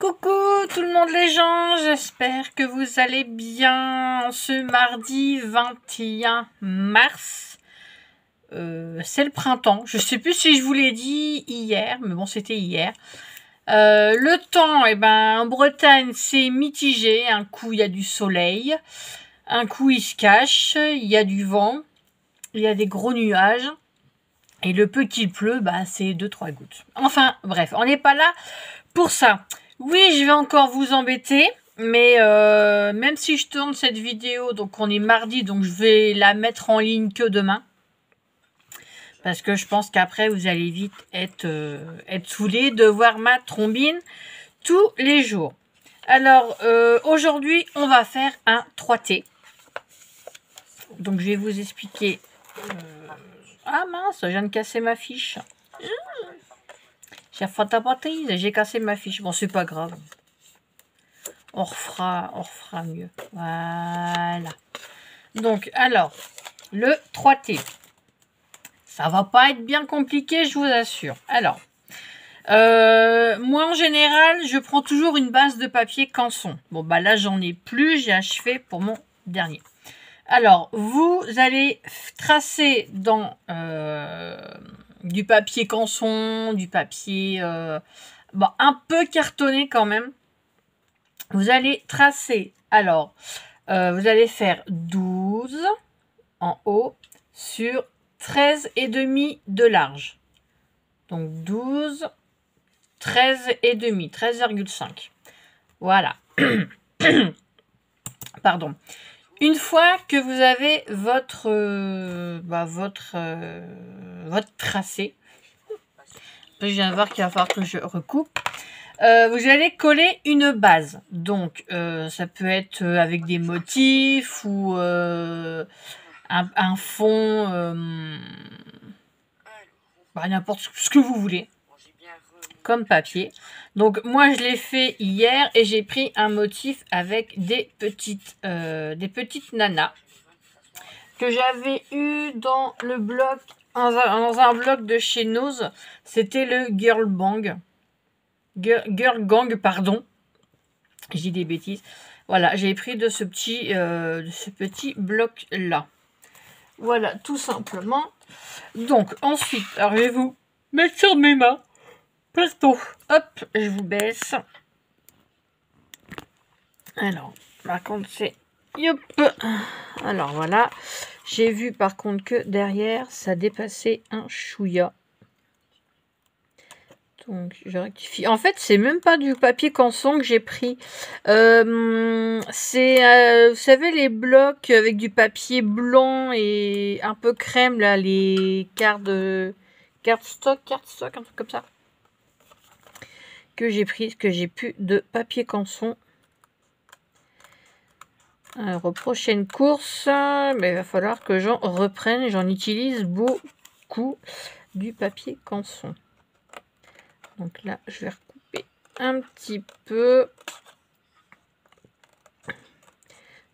Coucou tout le monde les gens, j'espère que vous allez bien ce mardi 21 mars. C'est le printemps, je sais plus si je vous l'ai dit hier, mais bon c'était hier. Le temps, en Bretagne c'est mitigé, un coup il y a du soleil, un coup il se cache, il y a du vent, il y a des gros nuages. Et le peu qu'il pleut, c'est 2-3 gouttes. Enfin, bref, on n'est pas là pour ça. Oui, je vais encore vous embêter, mais même si je tourne cette vidéo, donc on est mardi, donc je vais la mettre en ligne que demain. Parce que je pense qu'après, vous allez vite être saoulés de voir ma trombine tous les jours. Alors, aujourd'hui, on va faire un 3T. Donc, je vais vous expliquer... Ah mince, je viens de casser ma fiche. J'ai cassé ma fiche. Bon, c'est pas grave. On refera mieux. Voilà. Donc, alors, le 3T. Ça va pas être bien compliqué, je vous assure. Alors, moi, en général, je prends toujours une base de papier canson. Bon, là, j'en ai plus. J'ai achevé pour mon dernier. Alors, vous allez tracer dans du papier canson, du papier un peu cartonné quand même. Vous allez tracer, alors, vous allez faire 12 en haut sur 13,5 de large. Donc 12, 13,5, 13,5. Voilà. Pardon. Une fois que vous avez votre tracé, je viens de voir qu'il va falloir que je recoupe. Vous allez coller une base. Donc, ça peut être avec des motifs ou un fond, n'importe ce que vous voulez, comme papier. Donc, moi, je l'ai fait hier et j'ai pris un motif avec des petites nanas que j'avais eu dans le blog, dans un blog de chez Nose. C'était le Girl Gang, pardon. Je dis des bêtises. Voilà, j'ai pris de ce petit bloc là. Voilà, tout simplement. Donc, ensuite, alors je vais vous mettre sur mes mains. Presto. Hop, je vous baisse. Alors, par contre, c'est... Yop. Alors, voilà. J'ai vu, par contre, que derrière, ça dépassait un chouïa. Donc, je rectifie. En fait, c'est même pas du papier canson que j'ai pris. C'est, vous savez, les blocs avec du papier blanc et un peu crème, là, les cardstock, un truc comme ça. Que j'ai pris, que j'ai plus de papier canson. Alors, aux prochaines courses, il va falloir que j'en reprenne. J'en utilise beaucoup du papier canson. Donc là, je vais recouper un petit peu.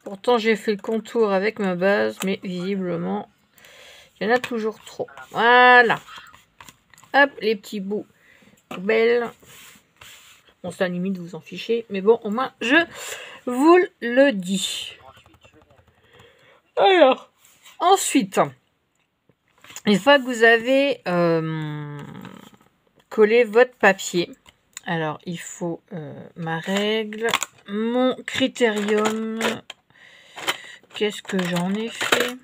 Pourtant, j'ai fait le contour avec ma base, mais visiblement, il y en a toujours trop. Voilà. Hop, les petits bouts poubelles. Bon, ça, limite, vous en fichez. Mais bon, au moins, je vous le dis. Alors, ensuite, une fois que vous avez collé votre papier, alors, il faut ma règle, mon critérium. Qu'est-ce que j'en ai fait?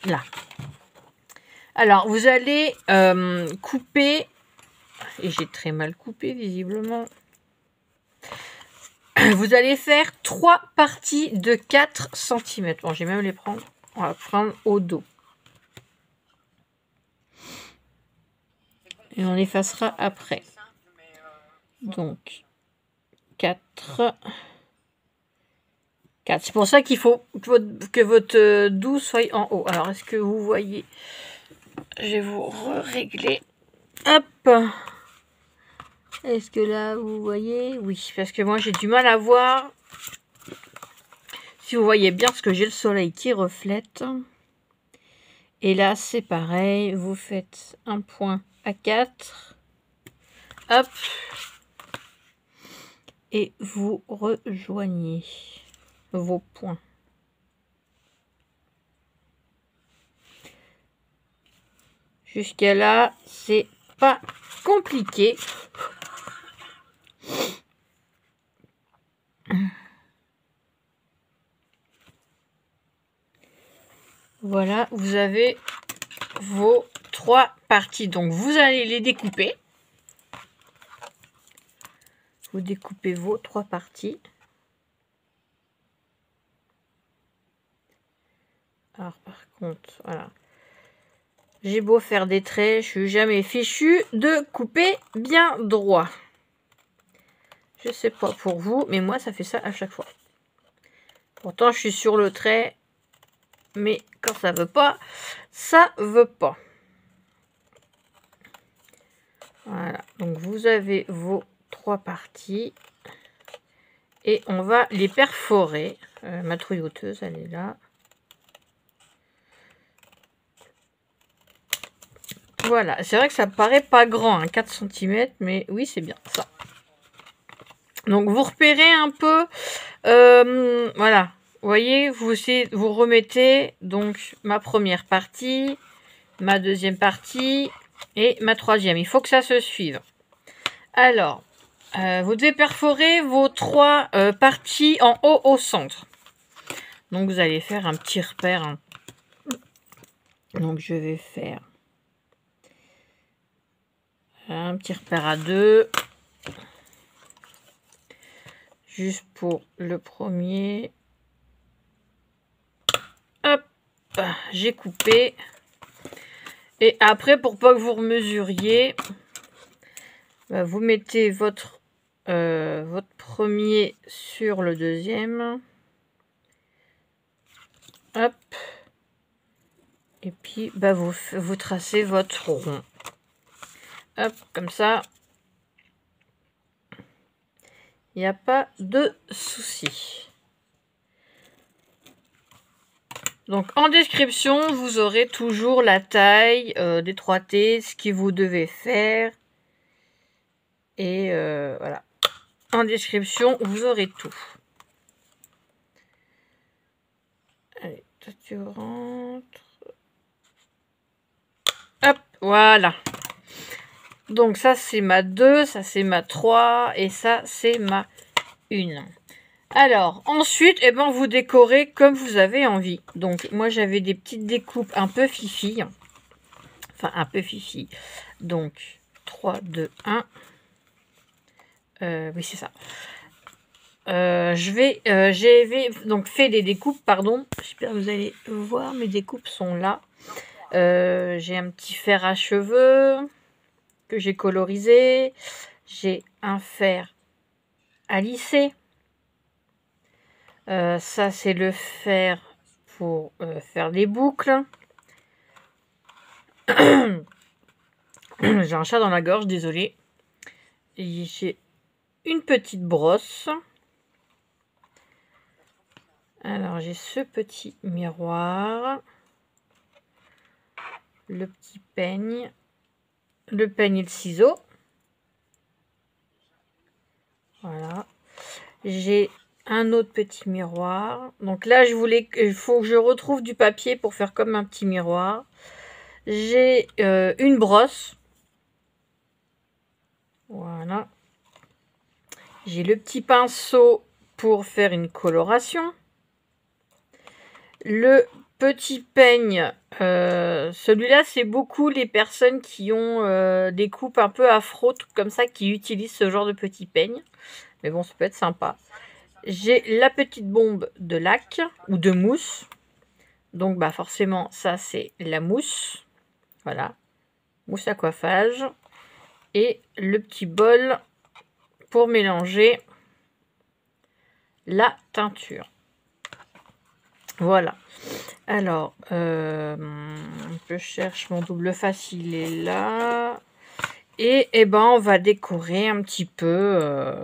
Là. Alors, vous allez couper, et j'ai très mal coupé, visiblement. Vous allez faire 3 parties de 4 cm. Bon, je vais même les prendre. On va prendre au dos. Et on effacera après. Donc, 4. C'est pour ça qu'il faut que votre 12 soit en haut. Alors, est-ce que vous voyez? Je vais vous régler. Hop. Est-ce que là, vous voyez? Oui, parce que moi, j'ai du mal à voir. Si vous voyez bien, parce que j'ai le soleil qui reflète. Et là, c'est pareil. Vous faites un point à 4. Hop. et vous rejoignez vos points. Jusqu'à là, c'est pas compliqué. Voilà, vous avez vos 3 parties. Donc, vous allez les découper. Vous découpez vos 3 parties. Alors, par contre, voilà. J'ai beau faire des traits, je suis jamais fichu de couper bien droit. Je sais pas pour vous, mais moi, ça fait ça à chaque fois. Pourtant, je suis sur le trait, mais quand ça veut pas, ça veut pas. Voilà, donc vous avez vos 3 parties et on va les perforer. Ma trouilloteuse, elle est là. Voilà, c'est vrai que ça paraît pas grand, hein, 4 cm, mais oui, c'est bien ça. Donc vous repérez un peu, voilà, vous voyez, vous remettez donc ma première partie, ma deuxième partie et ma troisième. Il faut que ça se suive. Alors, vous devez perforer vos 3 parties en haut au centre. Donc vous allez faire un petit repère. Hein. Donc je vais faire un petit repère à 2. Juste pour le premier. Hop, j'ai coupé. Et après, pour pas que vous remesuriez, bah, vous mettez votre premier sur le deuxième. Hop. Et puis, bah, vous tracez votre rond. Hop, comme ça. Il n'y a pas de souci. Donc, en description, vous aurez toujours la taille des 3T, ce que vous devez faire. Et voilà. En description, vous aurez tout. Allez, toi tu rentres. Hop, voilà. Donc ça c'est ma 2, ça c'est ma 3 et ça c'est ma 1. Alors ensuite, eh ben, vous décorez comme vous avez envie. Donc moi j'avais des petites découpes un peu fifi. Enfin un peu fifi. Donc 3, 2, 1. Oui c'est ça. J'ai donc fait des découpes, pardon. J'espère que vous allez voir, mes découpes sont là. J'ai un petit fer à cheveux que j'ai colorisé. J'ai un fer à lisser. Ça, c'est le fer pour faire les boucles. J'ai un chat dans la gorge, désolé. J'ai une petite brosse. Alors, j'ai ce petit miroir. Le petit peigne. Le peigne et le ciseau. Voilà. J'ai un autre petit miroir. Donc là, il faut que je retrouve du papier pour faire comme un petit miroir. J'ai une brosse. Voilà. J'ai le petit pinceau pour faire une coloration. Le petit peigne, celui-là, c'est beaucoup les personnes qui ont des coupes un peu afro, comme ça, qui utilisent ce genre de petit peigne. Mais bon, ça peut être sympa. J'ai la petite bombe de lac ou de mousse. Donc, bah forcément, ça, c'est la mousse. Voilà. Mousse à coiffage. Et le petit bol pour mélanger la teinture. Voilà. Alors, je cherche mon double face, il est là. Et eh ben, on va décorer un petit peu.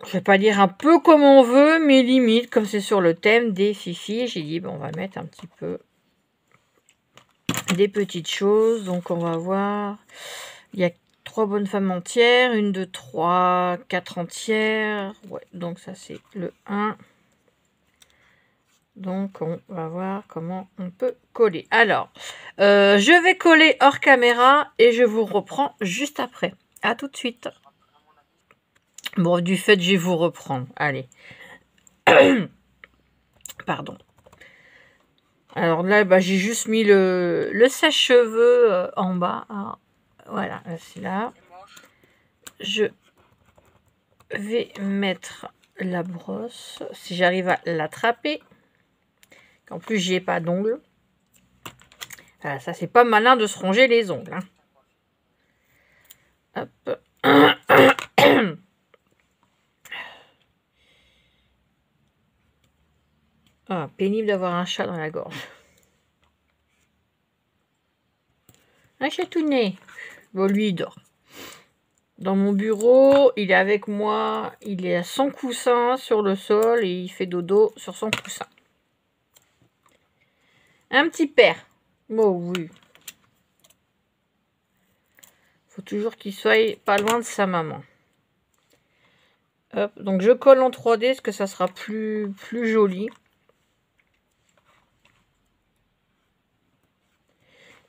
Je vais pas dire un peu comme on veut, mais limite, comme c'est sur le thème des fifis, j'ai dit, bon, on va mettre un petit peu des petites choses. Donc, on va voir. Il y a 3 bonnes femmes entières. 1, 2, 3, 4 entières. Ouais, donc ça c'est le 1. Donc on va voir comment on peut coller. Alors, je vais coller hors caméra et je vous reprends juste après. À tout de suite. Bon, du fait, je vais vous reprendre. Allez. Pardon. Alors là, bah, j'ai juste mis le sèche-cheveux en bas. Ah, voilà, c'est là. Je vais mettre la brosse, si j'arrive à l'attraper. En plus, j'y ai pas d'ongles. Voilà, ça, c'est pas malin de se ronger les ongles. Hein. Hop. Ah, pénible d'avoir un chat dans la gorge. Un chatounet. Bon, lui, il dort. Dans mon bureau, il est avec moi. Il est à son coussin sur le sol et il fait dodo sur son coussin. Un petit père. Oh oui. Faut toujours qu'il soit pas loin de sa maman. Hop, donc je colle en 3D parce que ça sera plus joli.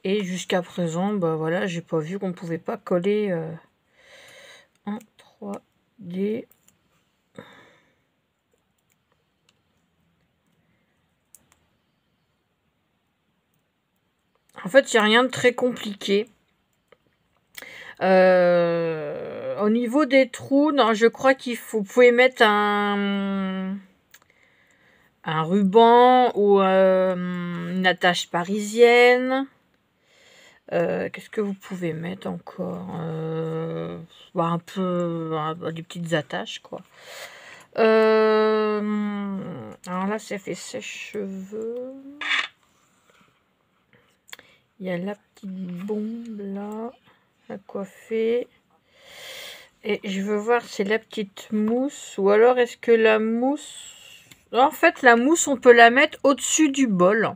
Et jusqu'à présent, bah voilà, j'ai pas vu qu'on pouvait pas coller en 3D. En fait, il n'y a rien de très compliqué. Au niveau des trous, non, je crois vous pouvez mettre un ruban ou une attache parisienne. Qu'est-ce que vous pouvez mettre encore bah, un peu des petites attaches, quoi. Alors là, ça fait sèche-cheveux. Il y a la petite bombe là, à coiffer. Et je veux voir si c'est la petite mousse ou alors est-ce que la mousse... En fait, la mousse, on peut la mettre au-dessus du bol.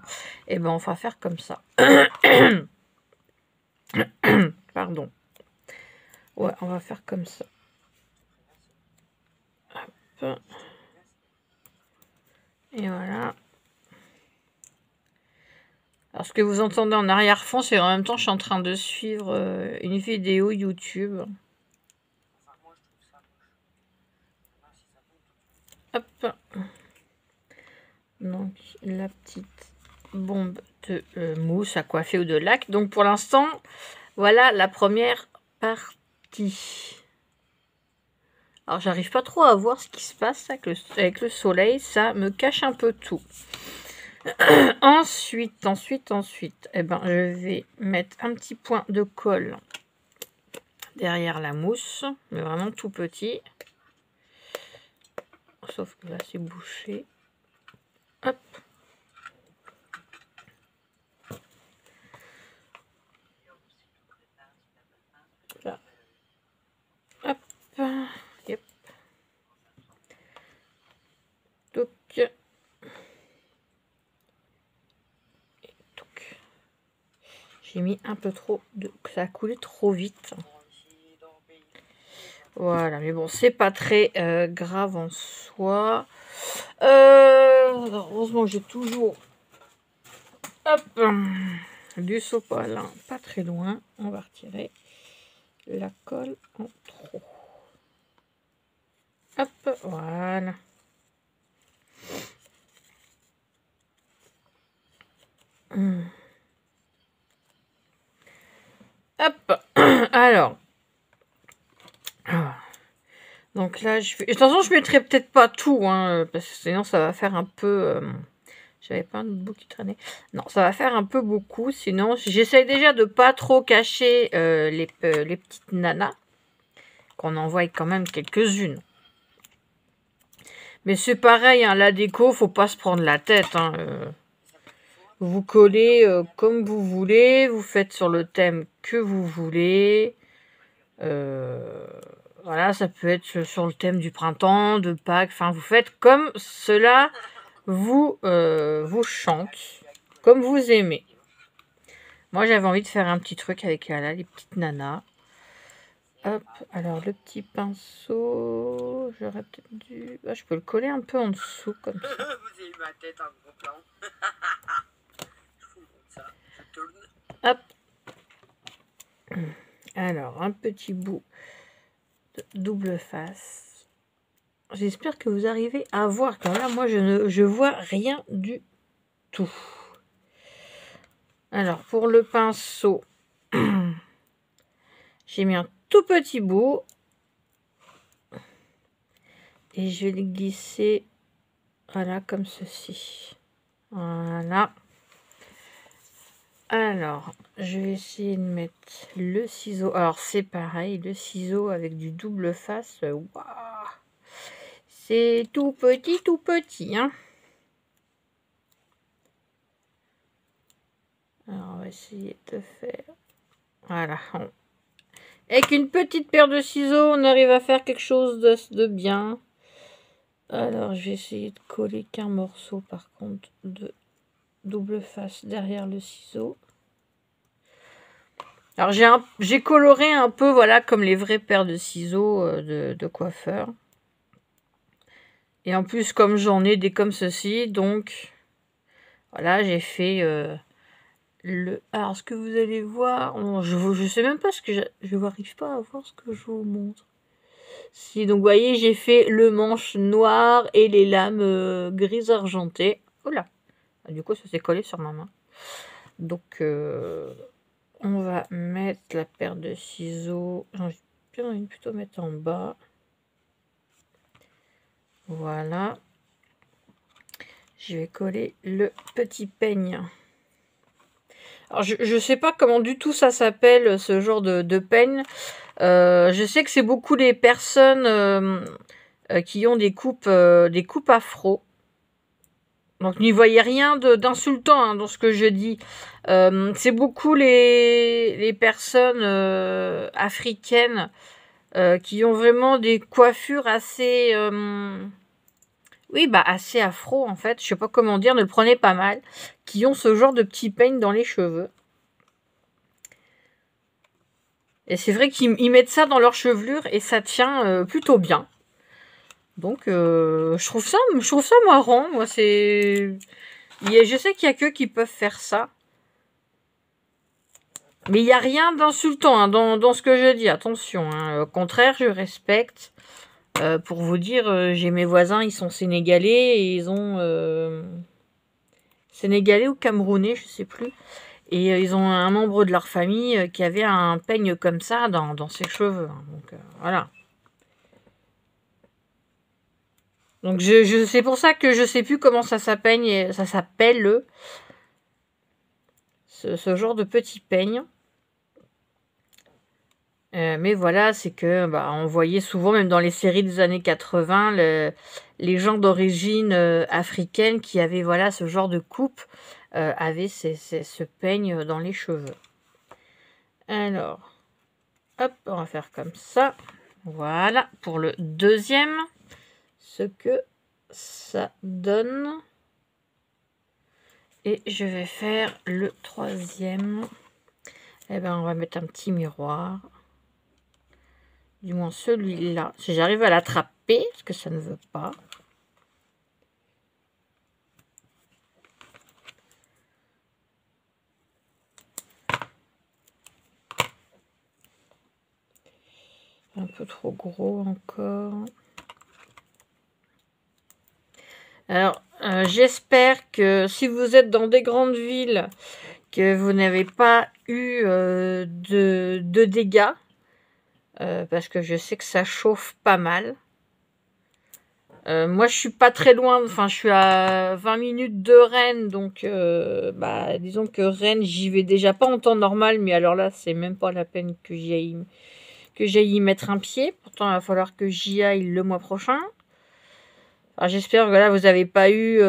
Et ben, on va faire comme ça. Pardon. Ouais, on va faire comme ça. Hop. Et voilà. Alors, ce que vous entendez en arrière-fond, c'est en même temps, je suis en train de suivre une vidéo YouTube. Hop. Donc, la petite bombe de mousse à coiffer ou de lac. Donc, pour l'instant, voilà la première partie. Alors, j'arrive pas trop à voir ce qui se passe avec le soleil. Ça me cache un peu tout. ensuite, eh ben, je vais mettre un petit point de colle derrière la mousse, mais vraiment tout petit. Sauf que là, c'est bouché. Hop. Là. Hop. Yep. Donc. J'ai mis un peu trop de... Ça a coulé trop vite. Voilà, mais bon, c'est pas très grave en soi. Heureusement, j'ai toujours... Hop, du sopalin, pas très loin. On va retirer la colle en trop. Hop, voilà. Hop, alors. Donc là, je fais... De toute façon, je mettrai peut-être pas tout, hein, parce que sinon, ça va faire un peu... J'avais pas un autre bout qui traînait. Non, ça va faire un peu beaucoup. Sinon, j'essaye déjà de pas trop cacher les petites nanas. Qu'on en voit quand même quelques-unes. Mais c'est pareil, hein, la déco, faut pas se prendre la tête. Hein, vous collez comme vous voulez. Vous faites sur le thème que vous voulez. Voilà, ça peut être sur le thème du printemps, de Pâques. Enfin, vous faites comme cela vous chante, comme vous aimez. Moi, j'avais envie de faire un petit truc avec les petites nanas. hop. Alors, le petit pinceau, j'aurais peut-être dû... Ah, je peux le coller un peu en dessous, comme ça. Vous avez ma tête en gros plan. Je fous ça, ça tourne. Hop. Alors, un petit bout de double face. J'espère que vous arrivez à voir, car là, moi, je vois rien du tout. Alors, pour le pinceau, j'ai mis un tout petit bout. Et je vais le glisser, voilà, comme ceci. Voilà. Alors, je vais essayer de mettre le ciseau. Alors, c'est pareil, le ciseau avec du double face. Waouh! C'est tout petit, hein. Alors, on va essayer de faire... Voilà. Avec une petite paire de ciseaux, on arrive à faire quelque chose de bien. Alors, je vais essayer de coller qu'un morceau, par contre, de double face derrière le ciseau. Alors, j'ai coloré un peu, voilà, comme les vraies paires de ciseaux de coiffeur. Et en plus, comme j'en ai des comme ceci, donc, voilà, j'ai fait le... Alors, ce que vous allez voir, je sais même pas ce que je n'arrive pas à voir ce que je vous montre. Si, donc, vous voyez, j'ai fait le manche noir et les lames gris argentées. Oh là! Du coup, ça s'est collé sur ma main. Donc, on va mettre la paire de ciseaux. J'ai envie de plutôt mettre en bas. Voilà. Je vais coller le petit peigne. Alors, je sais pas comment du tout ça s'appelle, ce genre de peigne. Je sais que c'est beaucoup les personnes qui ont des coupes afro. Donc, n'y voyez rien d'insultant hein, dans ce que je dis. C'est beaucoup les personnes africaines qui ont vraiment des coiffures assez... oui, bah assez afro en fait. Je sais pas comment dire, ne le prenez pas mal. Qui ont ce genre de petits peignes dans les cheveux. Et c'est vrai qu'ils mettent ça dans leur chevelure et ça tient plutôt bien. Donc, je trouve ça marrant. Moi, c'est... Je sais qu'il y a qu'eux qui peuvent faire ça. Mais il n'y a rien d'insultant hein, dans ce que je dis. Attention. Hein. Au contraire, je respecte. Pour vous dire, j'ai mes voisins, ils sont sénégalais. Et ils ont... sénégalais ou camerounais, je sais plus. Et ils ont un membre de leur famille qui avait un peigne comme ça dans ses cheveux. Hein. Donc, voilà. Donc, c'est pour ça que je sais plus comment ça s'appelle. Ça s'appelle ce genre de petit peigne. Mais voilà, c'est que bah, on voyait souvent, même dans les séries des années 80, les gens d'origine africaine qui avaient voilà, ce genre de coupe avaient ce peigne dans les cheveux. Alors, hop, on va faire comme ça. Voilà, pour le deuxième, ce que ça donne. Et je vais faire le troisième. Eh ben, on va mettre un petit miroir. Du moins celui-là. Si j'arrive à l'attraper, parce que ça ne veut pas. Un peu trop gros encore. Alors, j'espère que si vous êtes dans des grandes villes, que vous n'avez pas eu de dégâts. Parce que je sais que ça chauffe pas mal. Moi, je suis pas très loin. Enfin, je suis à 20 minutes de Rennes. Donc, bah, disons que Rennes, j'y vais déjà pas en temps normal. Mais alors là, c'est même pas la peine que j'aille y mettre un pied. Pourtant, il va falloir que j'y aille le mois prochain. J'espère que là, vous n'avez pas eu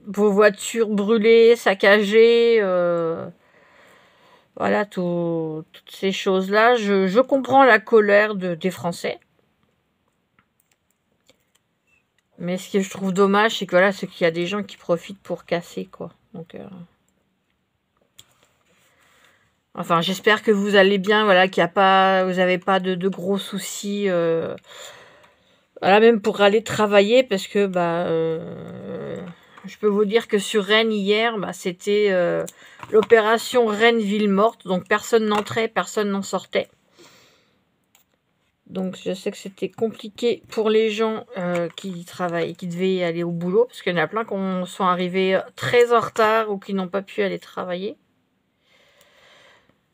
vos voitures brûlées, saccagées. Voilà, toutes ces choses-là. Je comprends la colère des Français. Mais ce que je trouve dommage, c'est que voilà, c'est qu'il y a des gens qui profitent pour casser, quoi. Donc, Enfin, j'espère que vous allez bien, voilà, qu'il y a pas, vous n'avez pas de gros soucis. Voilà, même pour aller travailler, parce que je peux vous dire que sur Rennes hier, c'était l'opération Rennes ville morte, donc personne n'entrait, personne n'en sortait. Donc je sais que c'était compliqué pour les gens qui travaillent, qui devaient aller au boulot, parce qu'il y en a plein qui sont arrivés très en retard ou qui n'ont pas pu aller travailler.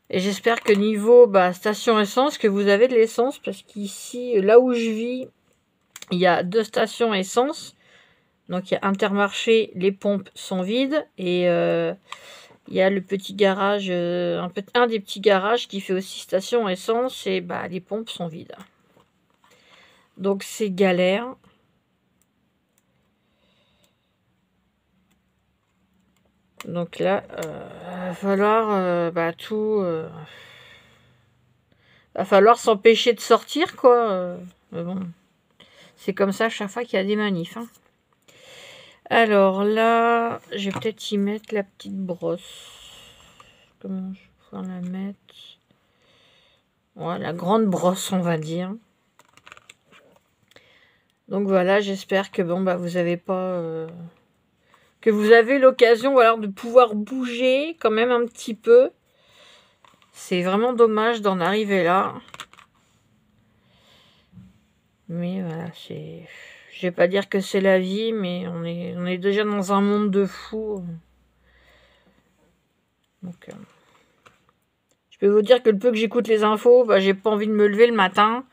Et j'espère que niveau station essence, que vous avez de l'essence, parce qu'ici, là où je vis, il y a 2 stations essence. Donc il y a Intermarché, les pompes sont vides. Et il y a le petit garage, un des petits garages qui fait aussi station essence. Et les pompes sont vides. Donc c'est galère. Donc là, va falloir va falloir s'empêcher de sortir, quoi. Mais bon, c'est comme ça chaque fois qu'il y a des manifs. Hein. Alors là, je vais peut-être y mettre la petite brosse. Comment je vais pouvoir la mettre? Ouais, la grande brosse, on va dire. Donc voilà, j'espère que vous avez pas... que vous avez l'occasion de pouvoir bouger quand même un petit peu. C'est vraiment dommage d'en arriver là. Mais voilà, c'est... Je vais pas dire que c'est la vie, mais on est déjà dans un monde de fous. Donc, je peux vous dire que le peu que j'écoute les infos, j'ai pas envie de me lever le matin.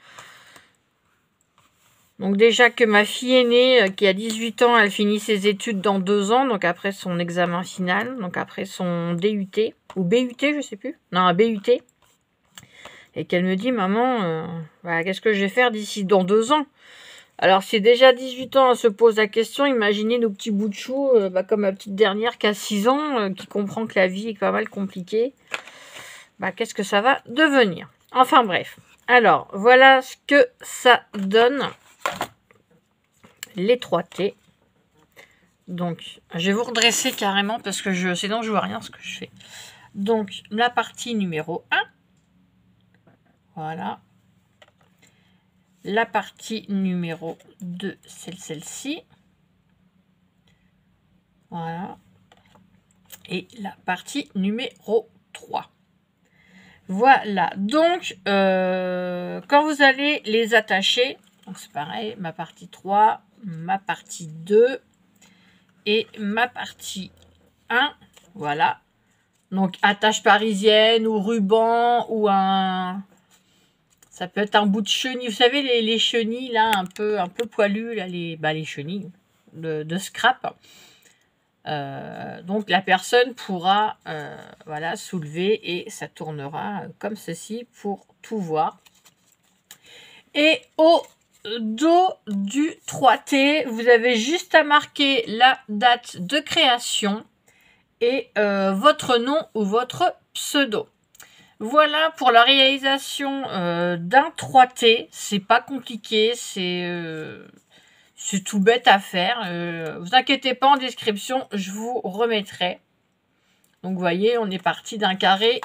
Donc déjà que ma fille aînée, qui a 18 ans, elle finit ses études dans 2 ans, donc après son examen final, donc après son DUT, ou BUT, je sais plus. Non, un BUT. Et qu'elle me dit, maman, qu'est-ce que je vais faire dans 2 ans? Alors, si déjà 18 ans, elle se pose la question, imaginez nos petits bouts de chou, comme ma petite dernière qui a 6 ans, qui comprend que la vie est pas mal compliquée. Qu'est-ce que ça va devenir? Enfin, bref. Alors, voilà ce que ça donne, les 3T. Donc, je vais vous redresser carrément, parce que sinon, je vois rien ce que je fais. Donc, la partie numéro 1. Voilà. La partie numéro 2, c'est celle-ci. Voilà. Et la partie numéro 3. Voilà. Donc, quand vous allez les attacher, c'est pareil, ma partie 3, ma partie 2 et ma partie 1. Voilà. Donc, attache parisienne ou ruban ou un... Ça peut être un bout de chenille. Vous savez, les chenilles, là, un peu poilues, là, les chenilles de scrap. Donc, la personne pourra soulever et ça tournera comme ceci pour tout voir. Et au dos du 3T, vous avez juste à marquer la date de création et votre nom ou votre pseudo. Voilà pour la réalisation d'un 3T. C'est pas compliqué, c'est tout bête à faire. Vous inquiétez pas, en description, je vous remettrai. Donc vous voyez, on est parti d'un carré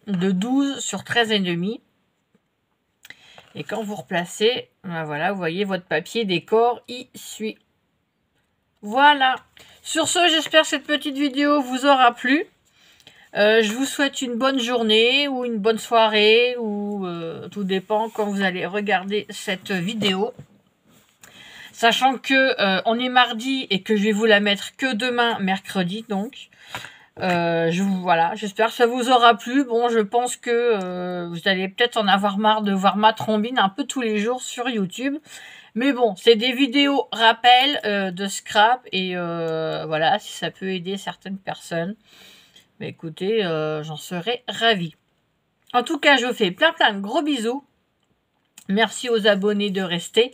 de 12 sur 13,5. Et quand vous replacez, voilà, vous voyez votre papier décor y suit. Voilà. Sur ce, j'espère que cette petite vidéo vous aura plu. Je vous souhaite une bonne journée ou une bonne soirée ou tout dépend quand vous allez regarder cette vidéo. Sachant que on est mardi et que je vais vous la mettre que demain, mercredi donc. Voilà, j'espère que ça vous aura plu. Bon, je pense que vous allez peut-être en avoir marre de voir ma trombine un peu tous les jours sur YouTube. Mais bon, c'est des vidéos rappel de scrap et voilà, si ça peut aider certaines personnes. Mais écoutez, j'en serais ravie. En tout cas, je vous fais plein de gros bisous. Merci aux abonnés de rester.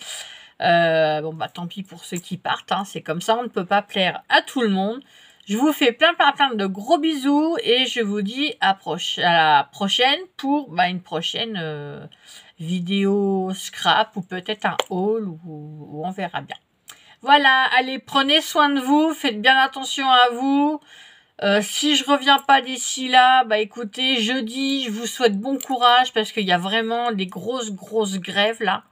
Tant pis pour ceux qui partent. Hein, c'est comme ça, on ne peut pas plaire à tout le monde. Je vous fais plein de gros bisous. Et je vous dis à la prochaine pour une prochaine vidéo scrap. Ou peut-être un haul. Ou on verra bien. Voilà, allez, prenez soin de vous. Faites bien attention à vous. Si je reviens pas d'ici là, bah écoutez, jeudi, je vous souhaite bon courage parce qu'il y a vraiment des grosses grèves là.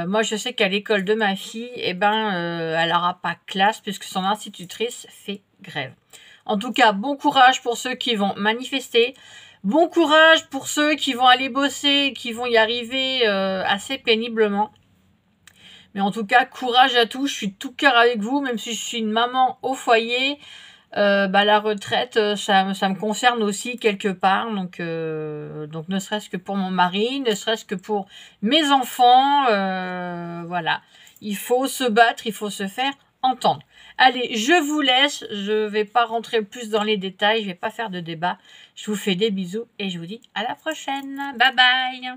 Moi, je sais qu'à l'école de ma fille, eh ben, elle n'aura pas classe puisque son institutrice fait grève. En tout cas, bon courage pour ceux qui vont manifester. Bon courage pour ceux qui vont aller bosser, qui vont y arriver assez péniblement. Mais en tout cas, courage à tous. Je suis de tout cœur avec vous, même si je suis une maman au foyer. La retraite, ça me concerne aussi quelque part. Donc ne serait-ce que pour mon mari, ne serait-ce que pour mes enfants. Voilà. Il faut se battre, il faut se faire entendre. Allez, je vous laisse. Je vais pas rentrer plus dans les détails. Je vais pas faire de débat. Je vous fais des bisous et je vous dis à la prochaine. Bye bye.